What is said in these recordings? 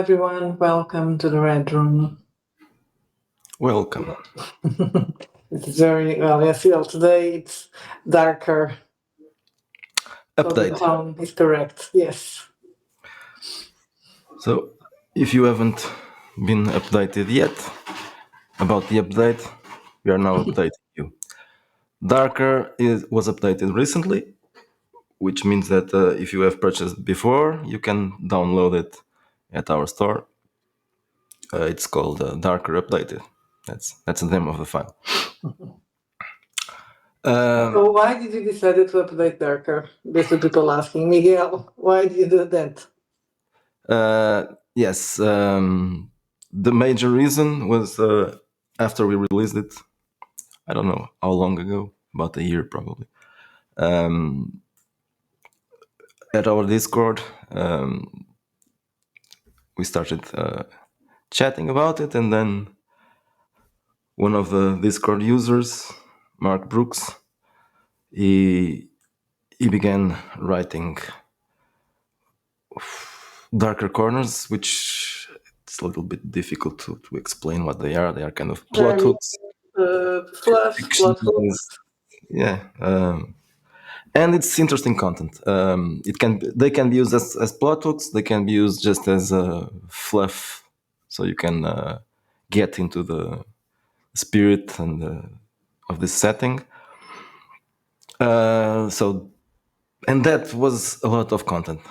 everyone. Welcome to the Red Room. Welcome. It's very well. Yes, well, today it's darker. So the Update. tone is correct. Yes. So, if you haven't been updated yet about the update, we are now updating you. Was updated recently, which means that if you have purchased before, you can download it at our store. It's called Darker Updated. That's the name of the file. So why did you decide to update darker? This is people asking Miguel. Why did you do that? Yes, the major reason was after we released it. I don't know how long ago, about a year probably. At our Discord, we started chatting about it, and then one of the Discord users, Mark Brooks, he began writing darker corners, which it's a little bit difficult to explain what they are. They are kind of plot hooks. Fluff, plot hooks. Yeah. And it's interesting content. They can be used as plot hooks. They can be used just as fluff, so you can get into the spirit of this setting. And that was a lot of content.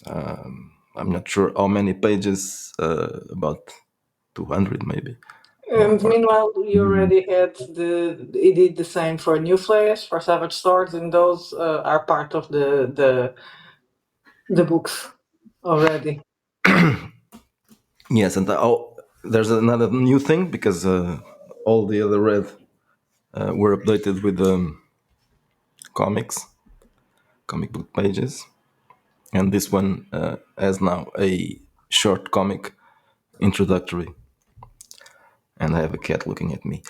I'm not sure how many pages. About 200 maybe. And meanwhile, you already had it did the same for New Flash, for Savage Swords, and those are part of the books already. Yes, and there's another new thing because all the other red were updated with comic book pages, and this one has now a short comic introductory. And I have a cat looking at me.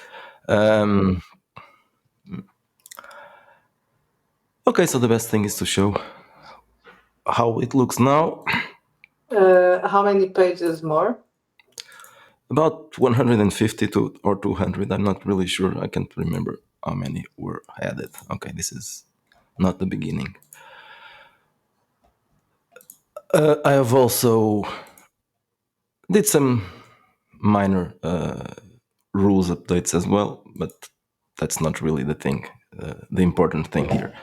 Okay, so the best thing is to show how it looks now. How many pages more? About 150 or 200. I'm not really sure. I can't remember how many were added. Okay, this is not the beginning. I have also did some minor rules updates as well, but that's not really the thing, the important thing here.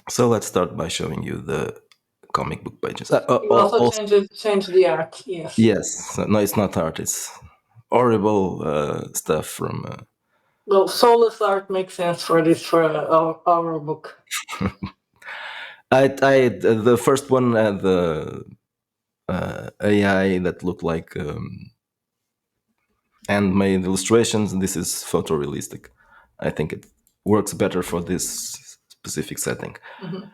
So let's start by showing you the comic book pages. You also change the art, yes. Yes, no, it's not art. It's horrible stuff from. Well, soulless art makes sense for our book. The first one had the AI that looked like handmade illustrations. This is photorealistic. I think it works better for this specific setting. Mm-hmm.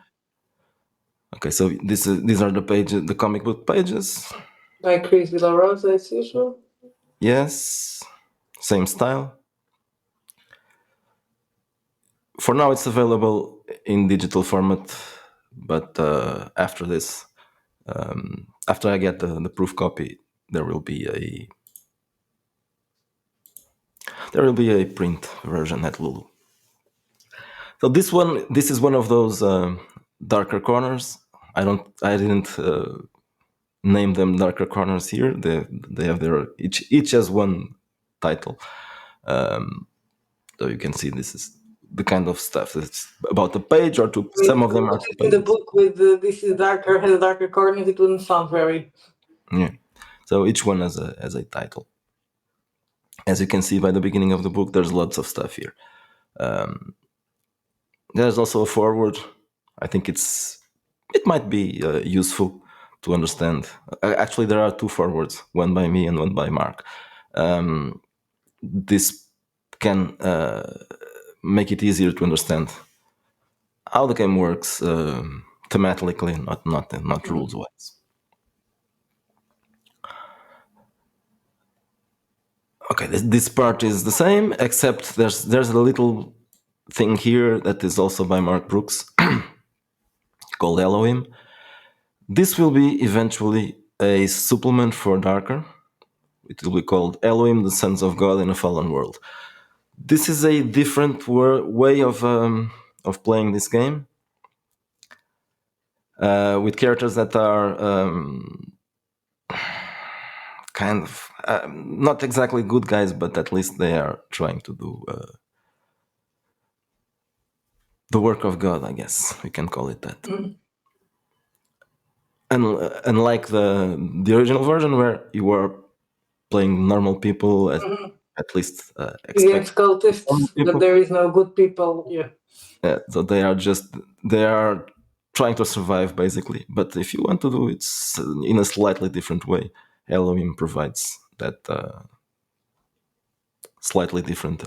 Okay, so these are the pages, the comic book pages. By Chris Villarosa, as usual. Yes, same style. For now, it's available in digital format, but after this, after I get the proof copy, there will be a print version at Lulu. So this is one of those darker corners. I didn't name them darker corners here. They have their each has one title. So you can see this is the kind of stuff that's about a page or two. Some of them are two pages. The book with this is darker has darker corners. It wouldn't sound very. Yeah. So each one has a title. As you can see by the beginning of the book, there's lots of stuff here. There's also a foreword. I think it might be useful to understand. Actually, there are two forewords, one by me and one by Mark. This can make it easier to understand how the game works thematically, not rules wise. Okay, this part is the same, except there's a little thing here that is also by Mark Brooks called Elohim. This will be eventually a supplement for Darker. It will be called Elohim, the Sons of God in a Fallen World. This is a different way of playing this game, with characters that are kind of not exactly good guys, but at least they are trying to do the work of God, I guess we can call it that. And unlike the original version, where you were playing normal people, at least Against expect normal cultists, that people. there is no good people. Yeah. So they are trying to survive basically. But if you want to do it in a slightly different way, Elohim provides that slightly different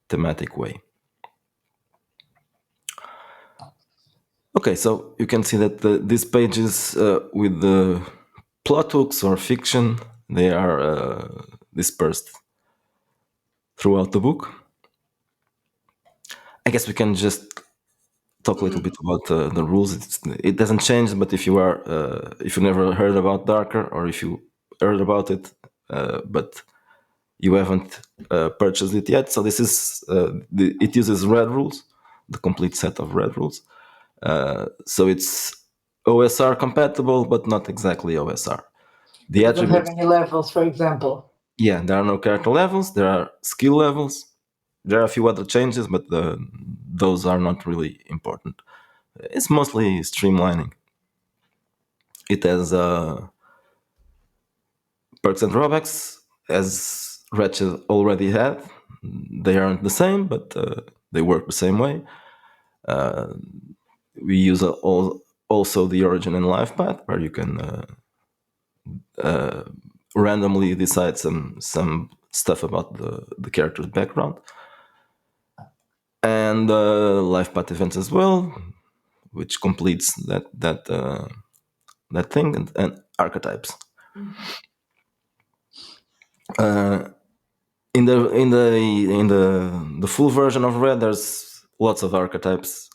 thematic way. Okay, so you can see that these pages with the plot hooks or fiction, they are dispersed throughout the book. I guess we can just talk a little bit about the rules. It doesn't change, but if you never heard about Darker, or if you heard about it but you haven't purchased it yet, so this is it uses red rules, the complete set of red rules. So it's OSR compatible, but not exactly OSR. The Doesn't have attributes, any levels, for example. yeah, there are no character levels. There are skill levels. There are a few other changes, but those are not really important. It's mostly streamlining. It has perks and drawbacks, as Ratchet already had. They aren't the same, but they work the same way. We use also the origin and life path, where you can randomly decide some stuff about the character's background, and life path events as well, which completes that thing, and archetypes. In the full version of Red, there's lots of archetypes,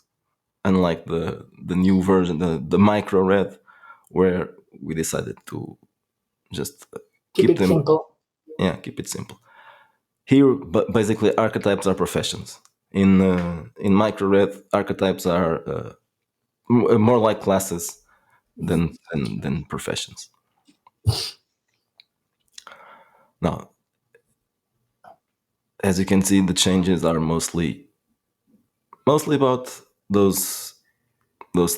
unlike the new version, the micro Red, where we decided to just Keep keep it them. simple. Yeah, keep it simple. Here, but basically, archetypes are professions. In micro Red, archetypes are more like classes than professions. Now, as you can see, the changes are mostly about those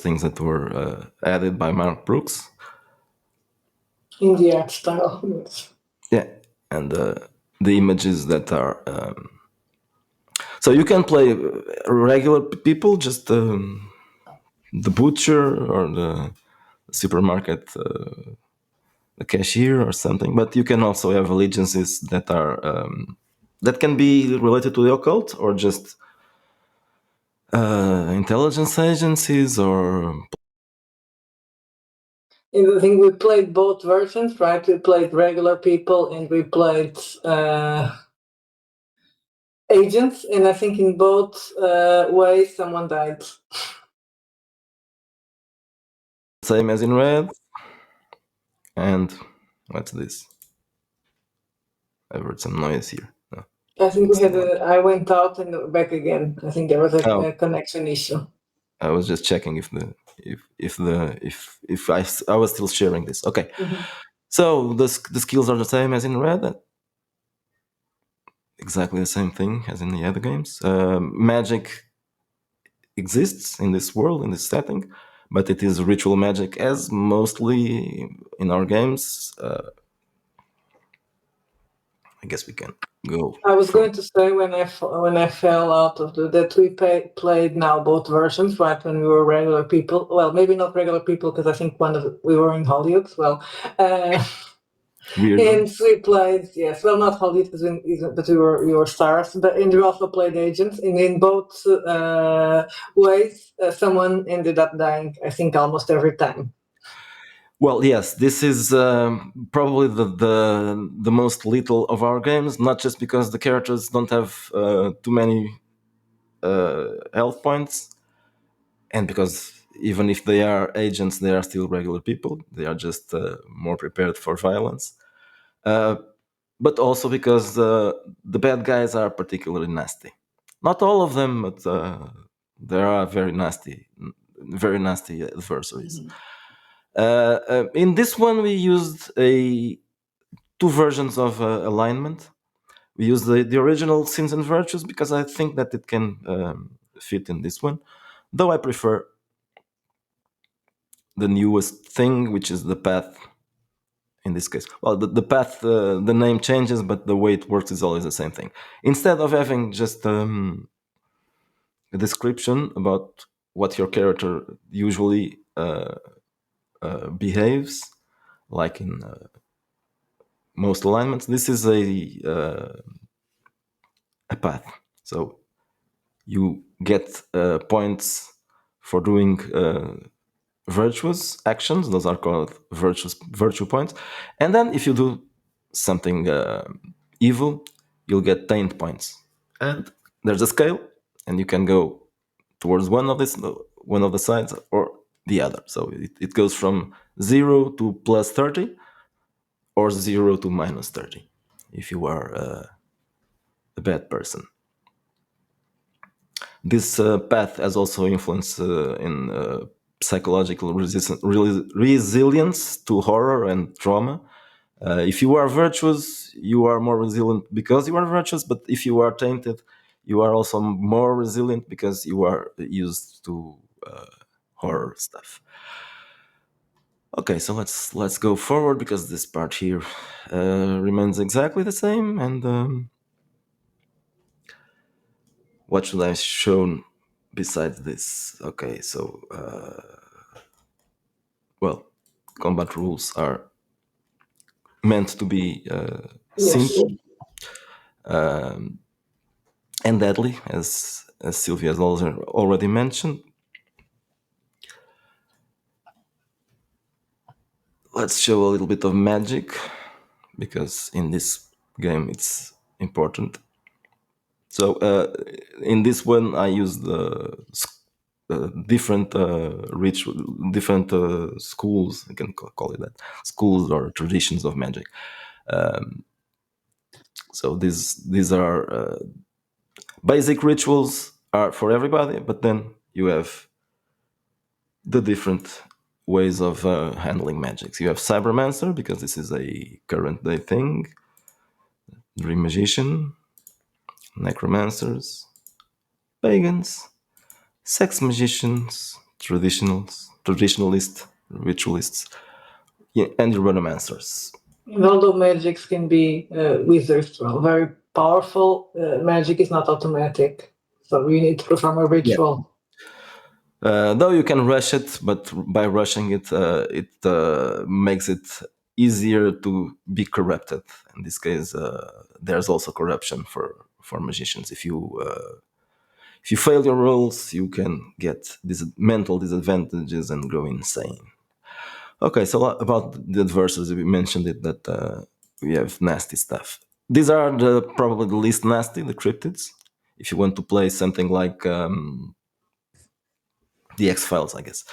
things that were added by Mark Brooks. In the art style. Yes. Yeah, and the images that are. So you can play regular people, just the butcher or the supermarket, the cashier or something. But you can also have allegiances that are that can be related to the occult, or just intelligence agencies, or And I think we played both versions, right? We played regular people and we played agents, and I think in both ways someone died. same as in Red. And what's this? I've heard some noise here. No. I think we had I went out and back again. I think there was Oh, a connection issue. I was just checking if I was still sharing this. Okay, so the skills are the same as in Red. Exactly the same thing as in the other games. Magic exists in this world, in this setting, but it is ritual magic, as mostly in our games. I guess we can go. I was going to say when I fell out of that we played now both versions, right? When we were regular people, well, maybe not regular people because I think we were in Hollywood. Well, Weird. and we played, yes, well, not Hollywood but we were stars. And we also played agents, and in both ways, someone ended up dying. I think almost every time. Well, yes, this is probably the most lethal of our games. Not just because the characters don't have too many health points, and because even if they are agents, they are still regular people. They are just more prepared for violence. But also because the bad guys are particularly nasty. Not all of them, but there are very nasty adversaries. In this one, we used two versions of alignment. We used the original Sins and Virtues because I think that it can fit in this one. Though I prefer the newest thing, which is the path. In this case, well, the path, the name changes, but the way it works is always the same thing. Instead of having just a description about what your character usually behaves, like in most alignments, this is a path. So you get points for doing virtuous actions. Those are called virtue points. And then if you do something evil, you'll get taint points. And there's a scale, and you can go towards one of the sides or the other. So it goes from 0 to plus 30 or 0 to minus 30 if you are a bad person. This path has also influence in psychological resilience to horror and trauma. If you are virtuous, you are more resilient because you are virtuous, but if you are tainted, you are also more resilient because you are used to horror stuff. Okay, so let's go forward because this part here remains exactly the same. And what should I show besides this? Okay, so well, combat rules are meant to be Yes. simple and deadly, as Sylvia has already mentioned. Let's show a little bit of magic because in this game it's important. So in this one, I used different ritual, different schools. I can call it that, schools or traditions of magic. So these are basic rituals are for everybody, but then you have the different ways of handling magics. You have Cybermancer because this is a current day thing. Dream Magician, Necromancers, Pagans, Sex Magicians, Traditionalists, Ritualists, yeah, and Uranomancers. Although magics can be wizards, well, very powerful, magic is not automatic. So you need to perform a ritual. Though you can rush it, but by rushing it, it makes it easier to be corrupted. In this case, there's also corruption for magicians. If you fail your rolls, you can get these mental disadvantages and go insane. Okay, so about the adversaries, we mentioned it that we have nasty stuff. These are probably the least nasty, the cryptids. If you want to play something like the X-Files, I guess,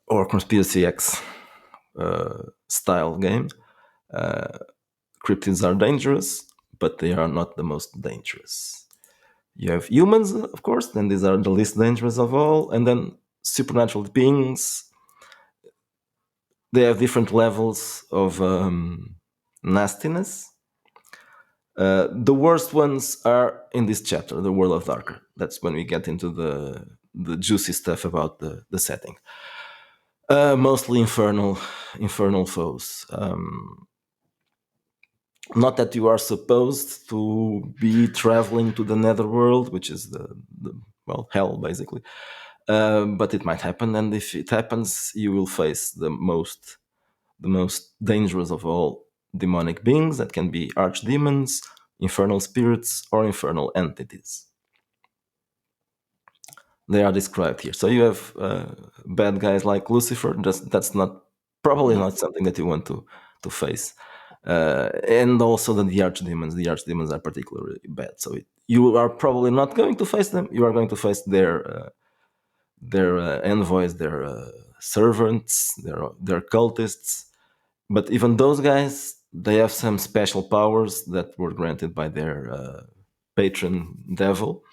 or Conspiracy X style game, cryptids are dangerous, but they are not the most dangerous. You have humans, of course, then these are the least dangerous of all, and then supernatural beings. They have different levels of nastiness. The worst ones are in this chapter, the World of Darker. That's when we get into the juicy stuff about the setting. Mostly infernal foes. Not that you are supposed to be traveling to the netherworld, which is the well, hell basically. But it might happen, and if it happens, you will face the most dangerous of all demonic beings that can be archdemons, infernal spirits, or infernal entities. They are described here. So you have bad guys like Lucifer. That's not probably not something that you want to face. And also the archdemons. The archdemons are particularly bad. So you are probably not going to face them. You are going to face their their envoys, their servants, their cultists. But even those guys, they have some special powers that were granted by their patron devil.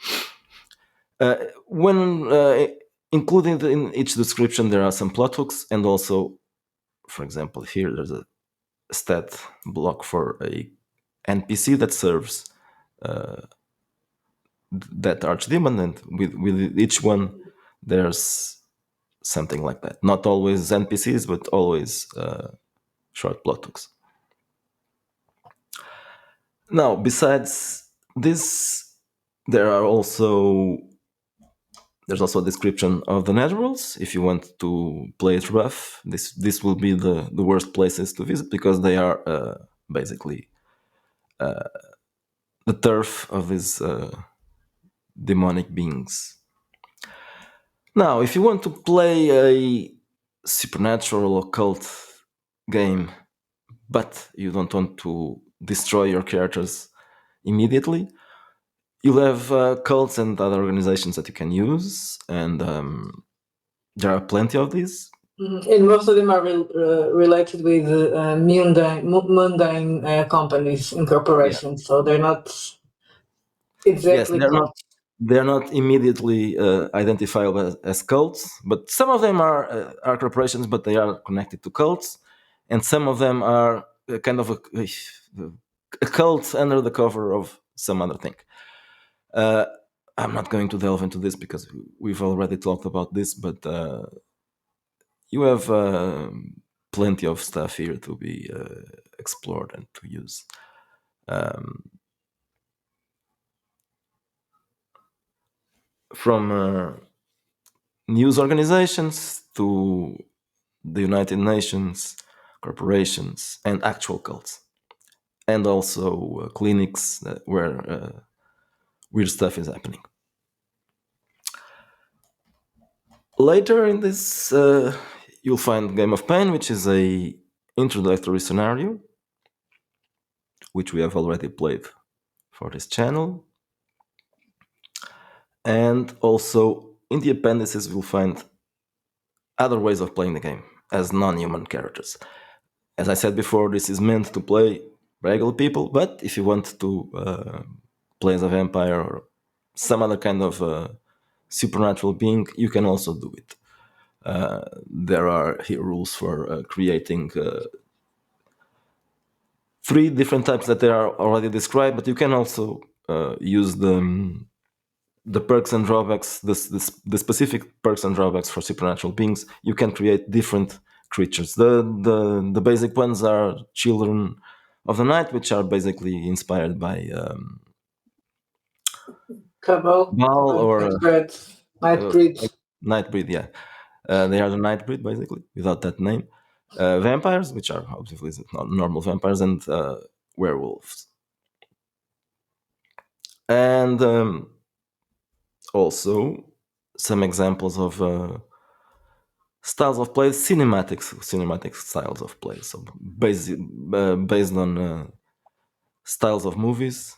When including in each description, there are some plot hooks, and also, for example, here there's a stat block for a NPC that serves that archdemon, and with each one there's something like that. Not always NPCs, but always short plot hooks. Now, besides this, there's also a description of the netherworlds. If you want to play it rough, this will be the worst places to visit, because they are basically the turf of these demonic beings. Now, if you want to play a supernatural occult game, but you don't want to destroy your characters immediately, you'll have cults and other organizations that you can use, and there are plenty of these. And most of them are related with mundane companies and corporations, so they're not exactly. Yes, they're not immediately identifiable as cults, but some of them are corporations, but they are connected to cults, and some of them are kind of a cult under the cover of some other thing. I'm not going to delve into this because we've already talked about this, but you have plenty of stuff here to be explored and to use. From news organizations to the United Nations, corporations, and actual cults, and also clinics where weird stuff is happening. Later in this, you'll find Game of Pain, which is a introductory scenario, which we have already played for this channel. And also in the appendices, we'll find other ways of playing the game as non-human characters. As I said before, this is meant to play regular people, but if you want to play as a vampire or some other kind of supernatural being, you can also do it. There are here rules for creating 3 different types that they are already described, but you can also use the perks and drawbacks, the specific perks and drawbacks for supernatural beings. You can create different creatures. The basic ones are children of the night, which are basically inspired by Cabal, Baal or Nightbreed. Nightbreed, yeah. They are the Nightbreed, basically, without that name. Vampires, which are obviously not normal vampires, and werewolves. And also some examples of styles of play, cinematic styles of play. So based on styles of movies.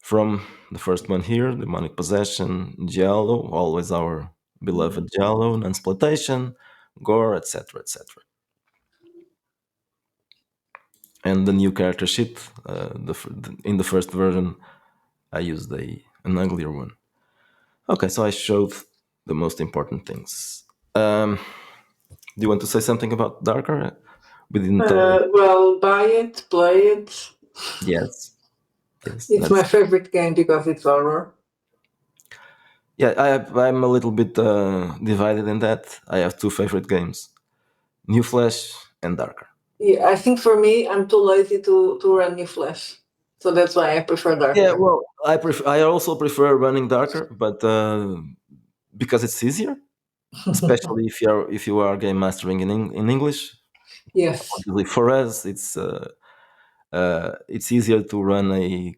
From the first one here, Demonic Possession, Giallo, always our beloved Giallo, Nunsploitation, Gore, etc., etc. And the new character sheet, in the first version, I used an uglier one. Okay, so I showed the most important things. Do you want to say something about Darker? We didn't. Well, buy it, play it. Yes. It's my favorite game because it's horror. Yeah, I'm a little bit divided in that. I have 2 favorite games: New Flesh and Darker. Yeah, I think for me, I'm too lazy to run New Flesh, so that's why I prefer Darker. Yeah, well, I also prefer running Darker, but because it's easier, especially if you are game mastering in English. Yes. For us, it's easier to run a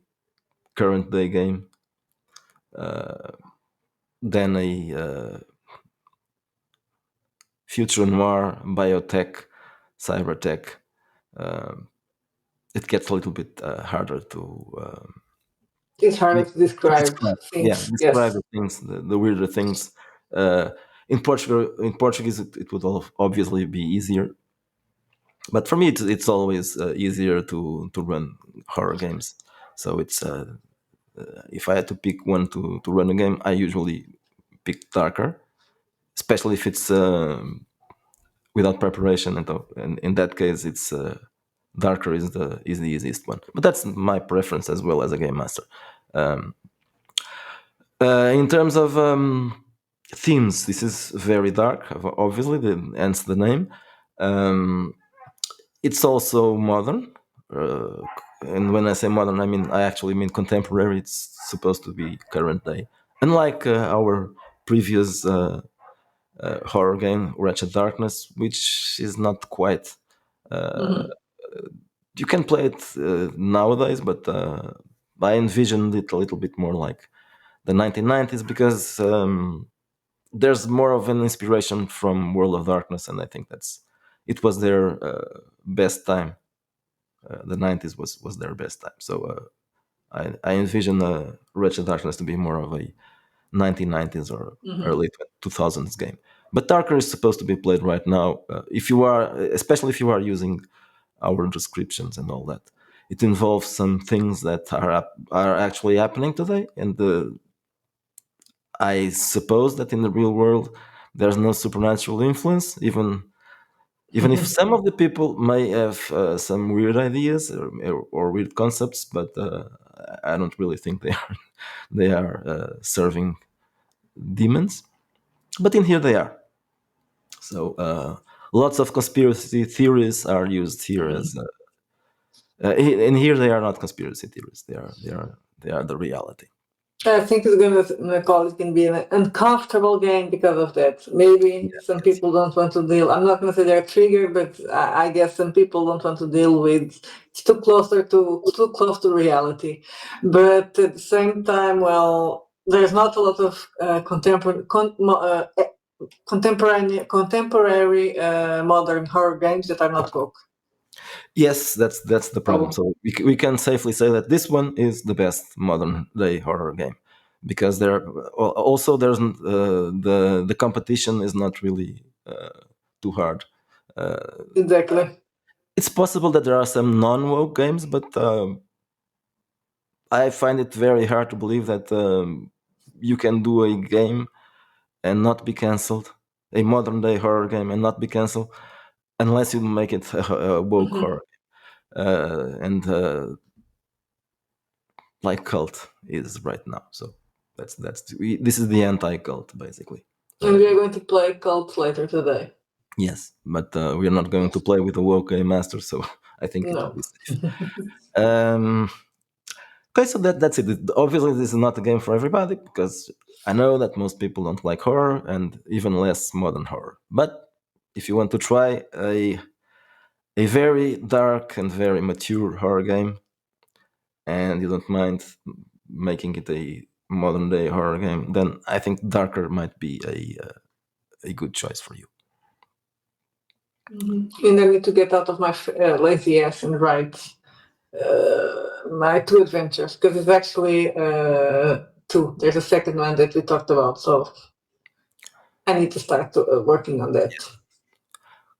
current day game than a future noir, biotech, cybertech. It gets a little bit harder to. It's harder to describe things. Yeah, describe the things, the weirder things. In Portuguese, it would obviously be easier, but for me, it's always easier to run horror games. So it's if I had to pick one to run a game, I usually pick Darker, especially if it's without preparation. And in that case, it's Darker is the easiest one. But that's my preference as well as a game master. In terms of themes, this is very dark. Obviously, hence the name. It's also modern, uh, and when I say modern, I actually mean contemporary. It's supposed to be current day, unlike our previous horror game, Wretched Darkness, which is not quite. Hmm. You can play it nowadays, but I envisioned it a little bit more like the 1990s because there's more of an inspiration from World of Darkness, and I think it was their best time. The 90s was their best time. So I envision Wretched Darkness to be more of a 1990s or Hmm. early 2000s game. But Darker is supposed to be played right now. If you are, especially if you are using our descriptions and all that, it involves some things that are actually happening today, and I suppose that in the real world there's no supernatural influence, even if some of the people may have some weird ideas or weird concepts, but I don't really think they are serving demons. But in here they are. So lots of conspiracy theories are used here as, and here they are not conspiracy theories. They are the reality. I think it's gonna call it can be an uncomfortable game because of that. Maybe Yes, some yes. people don't want to deal. I'm not gonna say they're triggered, but I guess some people don't want to deal with. It's too close to reality. But at the same time, well, there's not a lot of contemporary modern horror games that are not woke. Yes, that's the problem. So So we can safely say that this one is the best modern day horror game because also the competition is not really too hard. exactly. It's possible that there are some non-woke games, but I find it very hard to believe that you can do a game and not be cancelled, a modern day horror game and not be cancelled, unless you make it a woke Mhm. horror. And like cult is right now. So this is the anti-cult basically. And we are going to play Cult later today. Yes, but we are not going to play with a woke game master, so I think it will No. be safe. Um, okay, so that's it. Obviously, this is not a game for everybody because I know that most people don't like horror and even less modern horror. But if you want to try a very dark and very mature horror game, and you don't mind making it a modern day horror game, then I think Darker might be a good choice for you. Mhm. And I need to get out of my lazy ass and write my two adventures because it's actually two. There's a second one that we talked about, so I need to start working on that.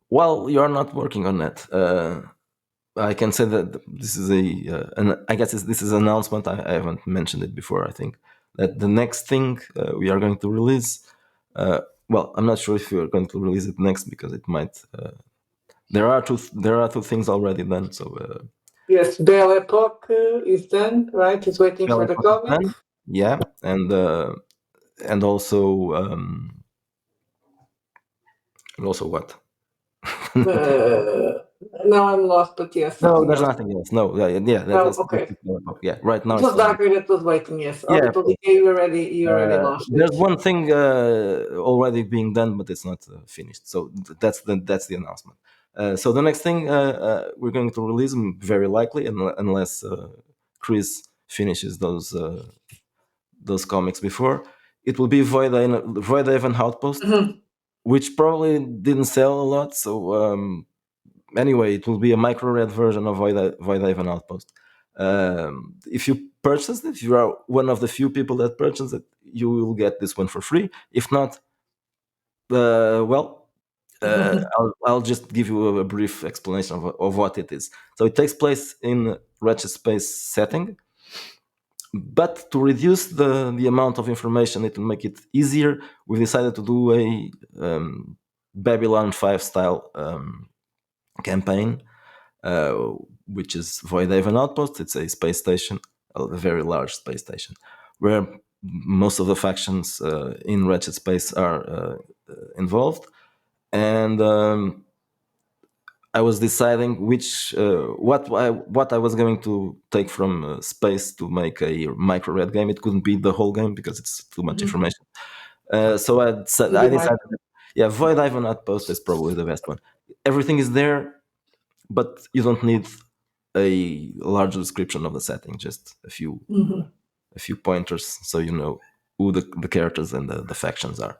While you're not working on that, I can say that this is I guess this is an announcement. I haven't mentioned it before. I think that the next thing we are going to release. Well, I'm not sure if we are going to release it next because it might. There are two things already done. So Yes, Belle Epoque is done, right? He's waiting for Belle the Epoque is comic. done. Yeah, and also what? Uh, now I'm lost, but yes, No, something there's else. nothing else. No, yeah. No, That's okay. yeah. Right now It it's was only Darker that was waiting, yes. yeah. Orbital Decay, you already launched There's it. one thing already being done, but it's not finished. So that's the announcement. So the next thing we're going to release, very likely, unless Chris finishes those comics before, it will be Void Haven Outpost, Mhm. which probably didn't sell a lot. So anyway, it will be a micro red version of Void Haven Outpost. If you purchase it, if you are one of the few people that purchase it, you will get this one for free. If not, Well, I'll just give you a brief explanation of what it is. So it takes place in Ratchet Space setting, but to reduce the amount of information, it will make it easier. We decided to do a Babylon 5 style campaign, uh, which is Void Haven Outpost. It's a space station, a very large space station, where most of the factions in Ratchet Space are involved. And I was deciding what I was going to take from space to make a micro red game. It couldn't be the whole game because it's too much information. So I decided, yeah, Void Haven Outpost is probably the best one. Everything is there, but you don't need a large description of the setting. Just a few pointers so you know who the characters and the factions are.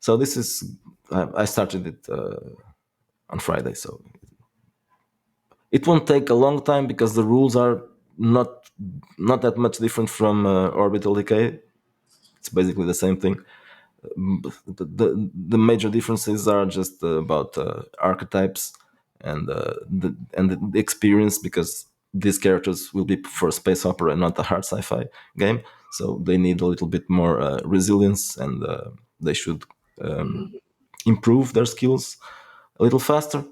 So this is I started it on Friday, so it won't take a long time because the rules are not that much different from Orbital Decay. It's basically the same thing. The major differences are just about archetypes and the experience, because these characters will be for space opera and not a hard sci-fi game, so they need a little bit more resilience, and they should improve their skills a little faster.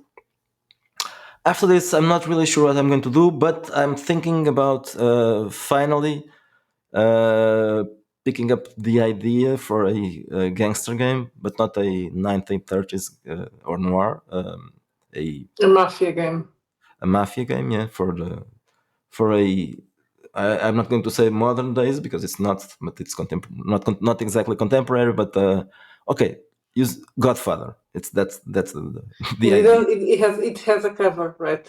After this, I'm not really sure what I'm going to do, but I'm thinking about finally uh, picking up the idea for a gangster game, but not a 1930s or noir, A mafia game. a mafia game. Yeah, for a. I'm not going to say modern days because it's not, but it's not exactly contemporary. But okay, use Godfather. That's the idea. It has a cover, right?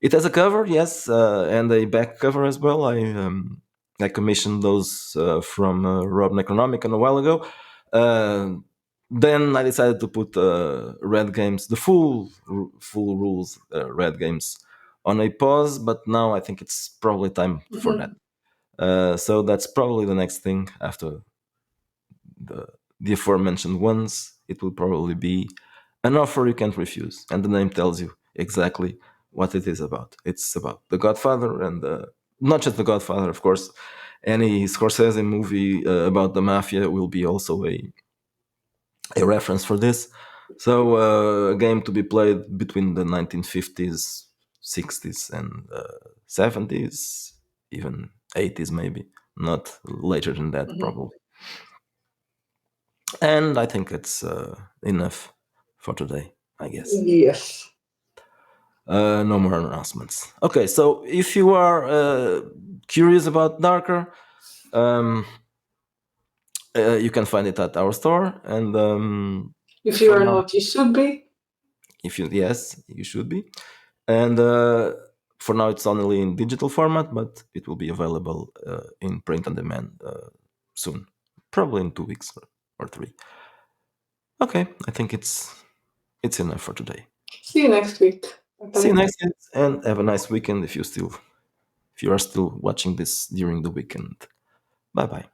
It has a cover, yes, and a back cover as well. I commissioned those from Rob Necronomicon a while ago. Uh, then I decided to put Red Games, the full rules Red Games, on a pause. But now I think it's probably time for that. So that's probably the next thing after the aforementioned ones. It will probably be an offer you can't refuse, and the name tells you exactly what it is about. It's about The Godfather, and not just The Godfather, of course. Any Scorsese movie about the mafia will be also a reference for this. So a game to be played between the 1950s, 60s, and 70s, even 80s, maybe. Not later than that, probably. And I think it's enough for today, I guess. Yes. No more announcements. Okay, so if you are curious about Darker, um, you can find it at our store. And If you for are now, not, you should be. yes, you should be. And for now, it's only in digital format, but it will be available in print on demand soon, probably in 2 weeks or 3. Okay, I think it's enough for today. See you next week. See you next week, and have a nice weekend if you are still watching this during the weekend. Bye bye.